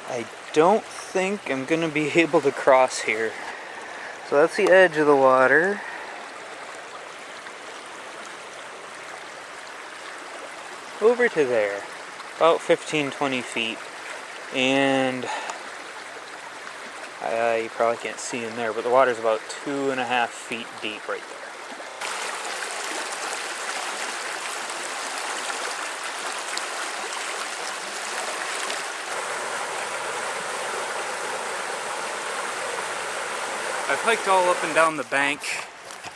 I don't think I'm gonna be able to cross here. So that's the edge of the water. Over to there, about 15-20 feet, and you probably can't see in there, but the water's about 2.5 feet deep right there. I've hiked all up and down the bank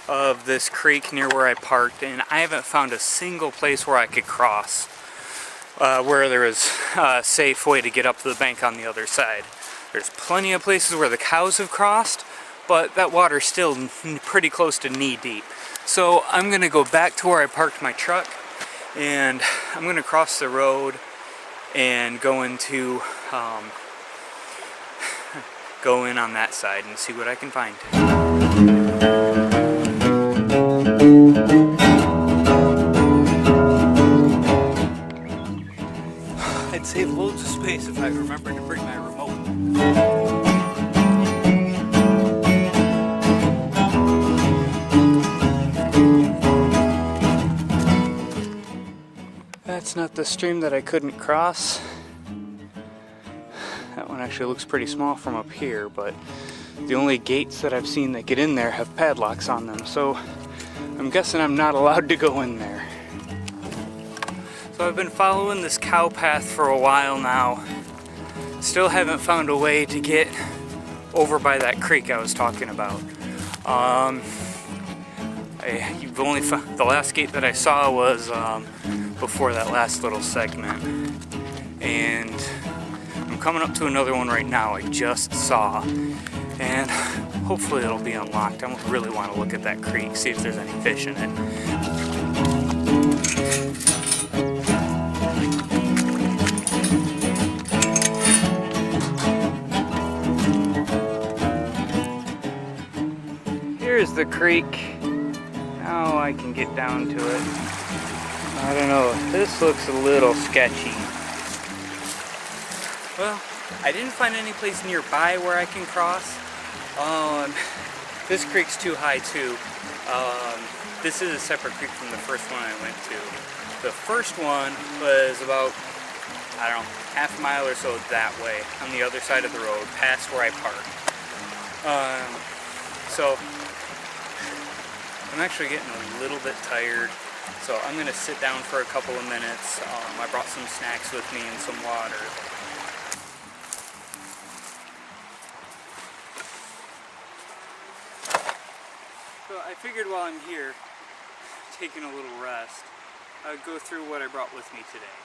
of this creek near where I parked, and I haven't found a single place where I could cross, where there is a safe way to get up to the bank on the other side. There's plenty of places where the cows have crossed, but that water's still pretty close to knee deep. So I'm going to go back to where I parked my truck, and I'm going to cross the road and go into go in on that side and see what I can find. I'd save loads of space if I remembered to bring my remote. That's not the stream that I couldn't cross. That one actually looks pretty small from up here, but the only gates that I've seen that get in there have padlocks on them, so I'm guessing I'm not allowed to go in there. So I've been following this cow path for a while now. Still haven't found a way to get over by that creek I was talking about. You've only found, the last gate that I saw was before that last little segment, and I'm coming up to another one right now I just saw, and hopefully it'll be unlocked. I really want to look at that creek, see if there's any fish in it. Here's the creek. Now I can get down to it. I don't know, this looks a little sketchy. Well, I didn't find any place nearby where I can cross. This creek's too high too. This is a separate creek from the first one I went to. The first one was about, I don't know, half a mile or so that way, on the other side of the road, past where I parked. So, I'm actually getting a little bit tired, so I'm going to sit down for a couple of minutes. I brought some snacks with me and some water. So I figured while I'm here, taking a little rest, I would go through what I brought with me today.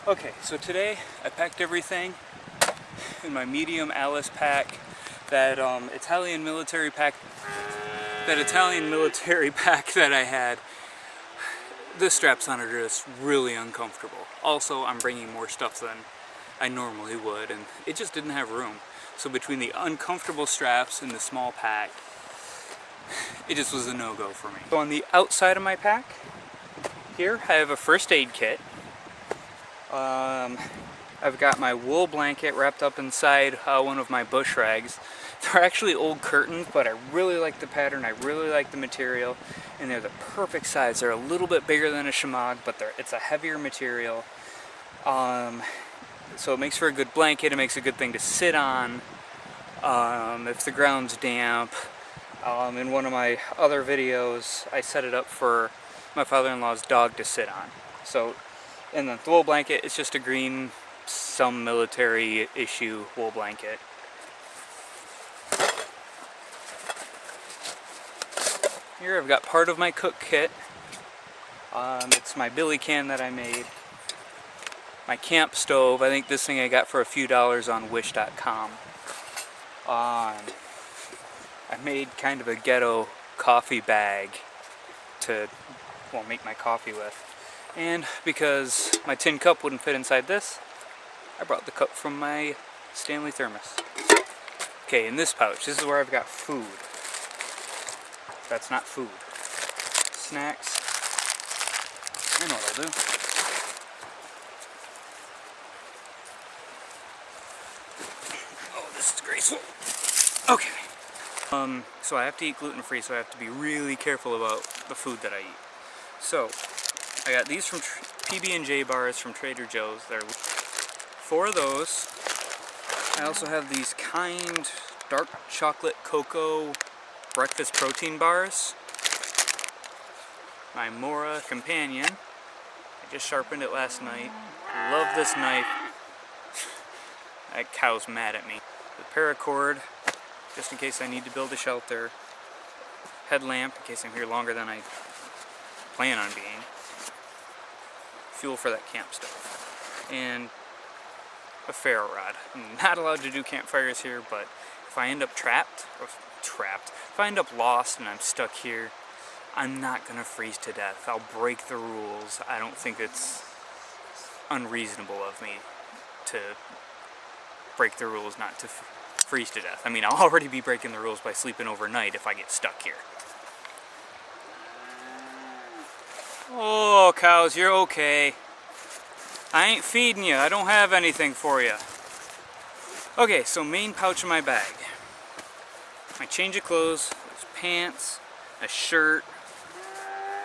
Okay, so today I packed everything in my medium Alice pack. That Italian military pack that I had. The straps on it are just really uncomfortable. Also, I'm bringing more stuff than I normally would, and it just didn't have room. So between the uncomfortable straps and the small pack, it just was a no-go for me. So on the outside of my pack, here I have a first aid kit. I've got my wool blanket wrapped up inside one of my bush rags. They're actually old curtains, but I really like the pattern, I really like the material, and they're the perfect size. They're a little bit bigger than a shemagh, but it's a heavier material. So it makes for a good blanket, it makes a good thing to sit on if the ground's damp. In one of my other videos, I set it up for my father-in-law's dog to sit on. So, and then the wool blanket is just a green, some military issue wool blanket. Here I've got part of my cook kit. It's my billy can that I made. My camp stove, I think this thing I got for a few dollars on wish.com. I made kind of a ghetto coffee bag to, well, make my coffee with. And because my tin cup wouldn't fit inside this, I brought the cup from my Stanley thermos. Okay, in this pouch, this is where I've got food. That's not food. Snacks. I know what I'll do. Oh, this is graceful. Okay. So I have to eat gluten-free, so I have to be really careful about the food that I eat. So, I got these from PB&J bars from Trader Joe's. They're 4 of those. I also have these Kind dark chocolate cocoa breakfast protein bars. My Mora companion. I just sharpened it last night. Love this knife. That cow's mad at me. The paracord, just in case I need to build a shelter. Headlamp, in case I'm here longer than I plan on being. Fuel for that camp stove. And a ferro rod. I'm not allowed to do campfires here, but if I end up if I end up lost and I'm stuck here, I'm not gonna freeze to death. I'll break the rules. I don't think it's unreasonable of me to break the rules not to freeze to death. I mean, I'll already be breaking the rules by sleeping overnight if I get stuck here. Oh, cows, you're okay. I ain't feeding you. I don't have anything for you. Okay, so main pouch in my bag. My change of clothes, pants, a shirt,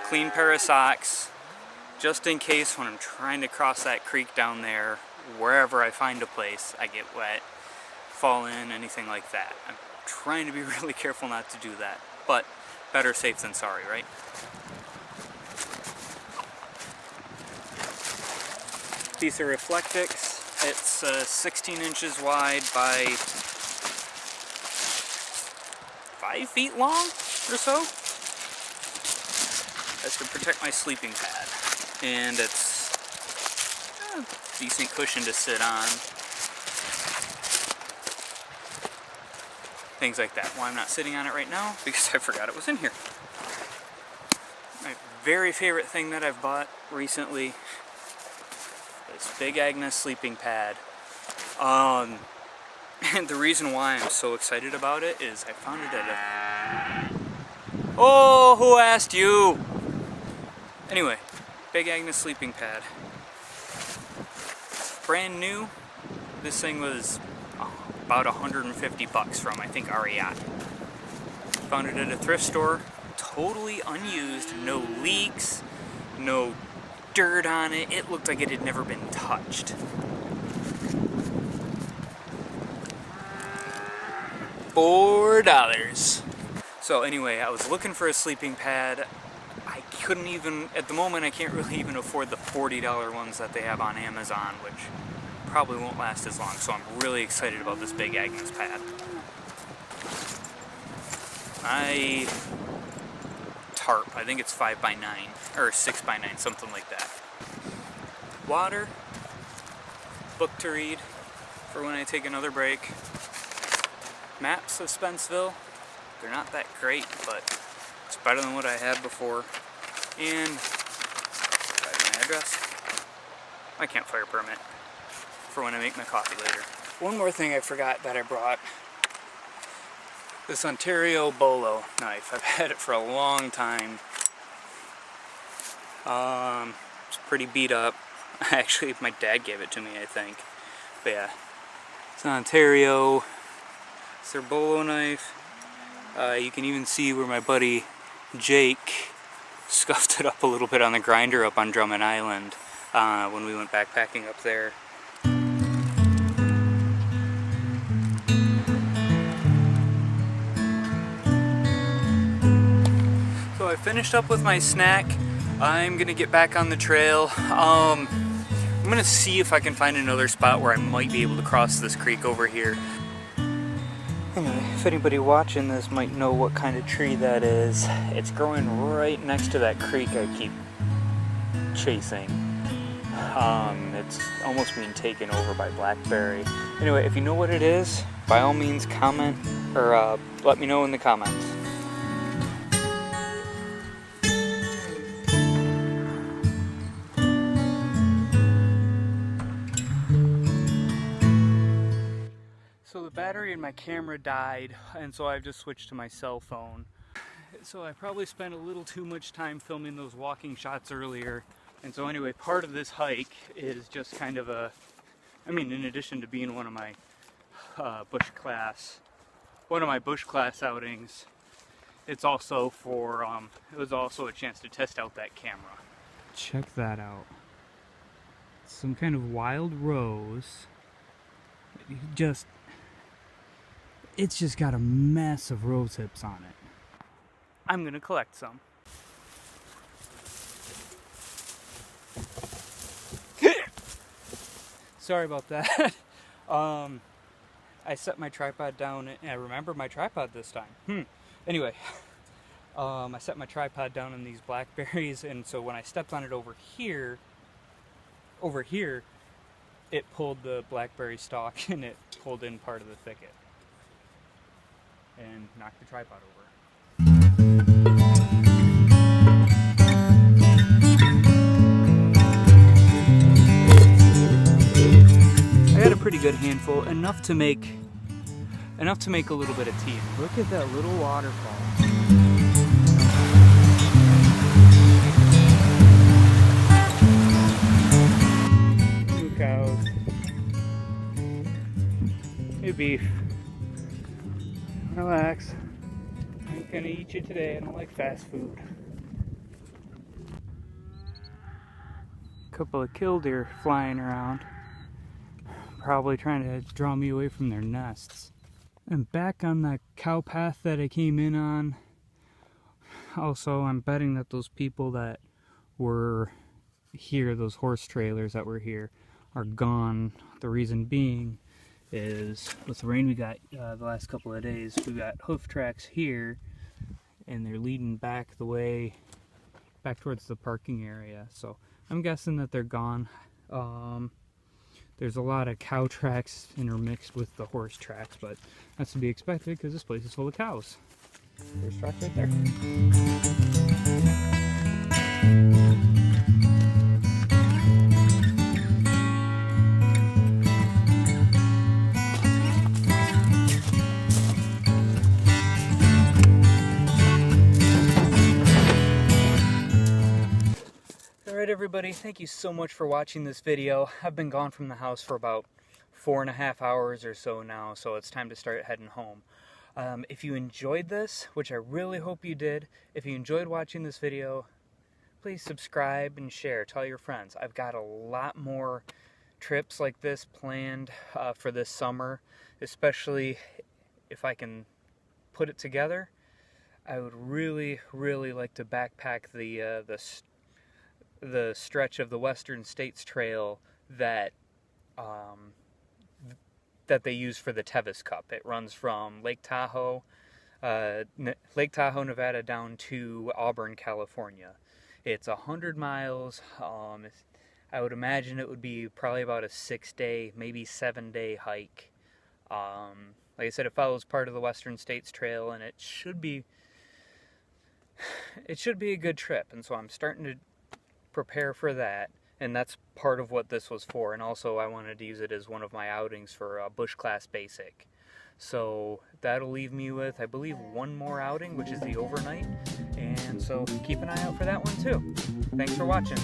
clean pair of socks, just in case when I'm trying to cross that creek down there, wherever I find a place, I get wet, fall in, anything like that. I'm trying to be really careful not to do that, but better safe than sorry, right? Piece of Reflectix. It's 16 inches wide by 5 feet long or so. That's to protect my sleeping pad. And it's a decent cushion to sit on. Things like that. Well, I'm not sitting on it right now because I forgot it was in here. My very favorite thing that I've bought recently, this Big Agnes sleeping pad. And the reason why I'm so excited about it is I found it at a... Oh, who asked you? Anyway, Big Agnes sleeping pad. Brand new. This thing was about 150 bucks from, I think, REI. Found it at a thrift store. Totally unused. No leaks. No dirt on it. It looked like it had never been touched. $4. So anyway, I was looking for a sleeping pad. I couldn't even, at the moment, I can't really even afford the $40 ones that they have on Amazon, which probably won't last as long. So I'm really excited about this Big Agnes pad. Tarp, I think it's 5x9 or 6x9, something like that. Water, book to read for when I take another break. Maps of Spenceville. They're not that great, but it's better than what I had before. And my address, my campfire permit for when I make my coffee later. One more thing I forgot that I brought. This Ontario Bolo knife. I've had it for a long time. It's pretty beat up. Actually, my dad gave it to me, I think. But yeah, it's an Ontario. It's their Bolo knife. You can even see where my buddy Jake scuffed it up a little bit on the grinder up on Drummond Island when we went backpacking up there. So I finished up with my snack. I'm gonna get back on the trail. I'm gonna see if I can find another spot where I might be able to cross this creek over here. Anyway, if anybody watching this might know what kind of tree that is, it's growing right next to that creek I keep chasing. It's almost being taken over by blackberry. Anyway, if you know what it is, by all means comment or let me know in the comments. So the battery in my camera died, and so I've just switched to my cell phone. So I probably spent a little too much time filming those walking shots earlier. And so anyway, part of this hike is just kind of a, I mean, in addition to being one of my bushclass outings, it's also for, it was also a chance to test out that camera. Check that out. Some kind of wild rose. It's just got a mess of rose hips on it. I'm gonna collect some. Sorry about that. I set my tripod down, and I remember my tripod this time. Anyway, I set my tripod down in these blackberries, and so when I stepped on it over here, it pulled the blackberry stalk and it pulled in part of the thicket and knocked the tripod over. I got a pretty good handful, enough to make a little bit of tea. Look at that little waterfall. Two cows. Hey beef. Relax. I ain't gonna eat you today. I don't like fast food. Couple of killdeer flying around. Probably trying to draw me away from their nests. And back on that cow path that I came in on. Also, I'm betting that those people that were here, those horse trailers that were here, are gone. The reason being is with the rain we got the last couple of days, we got hoof tracks here, and they're leading back the way, back towards the parking area. So I'm guessing that they're gone. There's a lot of cow tracks intermixed with the horse tracks, but that's to be expected because this place is full of cows. There's tracks right there. Alright everybody, thank you so much for watching this video. I've been gone from the house for about 4.5 hours or so now, so it's time to start heading home. If you enjoyed this, which I really hope you did, if you enjoyed watching this video, please subscribe and share. Tell your friends. I've got a lot more trips like this planned for this summer, especially if I can put it together. I would really, really like to backpack the stretch of the Western States Trail that they use for the Tevis Cup. It runs from Lake Tahoe, Nevada down to Auburn, California. It's 100 miles. I would imagine it would be probably about a 6-day, maybe 7-day hike. Like I said, it follows part of the Western States Trail, and it should be a good trip. And so I'm starting to prepare for that, and that's part of what this was for. And also I wanted to use it as one of my outings for Bushclass Basic. So that'll leave me with, I believe, one more outing, which is the overnight, and so keep an eye out for that one too. Thanks for watching.